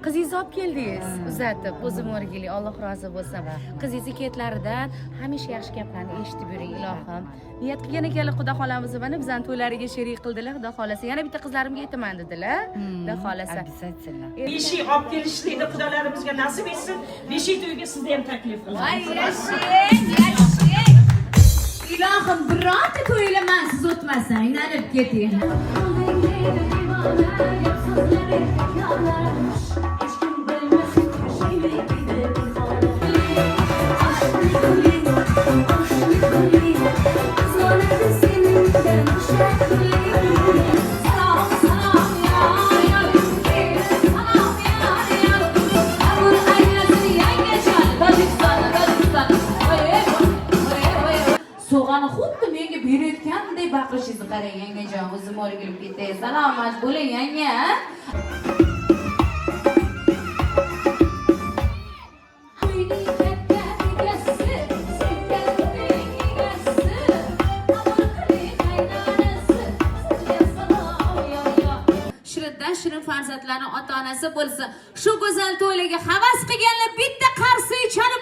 Qizingizni olib keldingiz, uzatib, o'zim o'rgili, Alloh rozi bo'lsin. Qizingizni ketlaridan hamisha yaxshi gaplarni eshitib yuring, ilohim. Niyat qilgan ekanlar Xudo xolamiz mana bizning to'ylariga sherik qildilar, Xudo xolasa. Yana bitta qizlarimga aytaman dedilar, Xudo xolasa. Обязательно. Beshik olib kelishlikni Xudolarimizga nasib etsin. Beshik to'yiga sizni ham taklif qilamiz. Voy, yashang. Ilohim, bironta to'ylaman siz o'tmasang, narib keting. So'g'ani xuddi menga berayotganday baqirishingizni qarang, yangajon. O'zim o'rgilib ketay. Salomat bo'ling, yanga. Shirindan shirin farzandlarning ota-onasi bo'lsa, shu go'zal to'ylarga havas qilganlar bitta qarsi chalib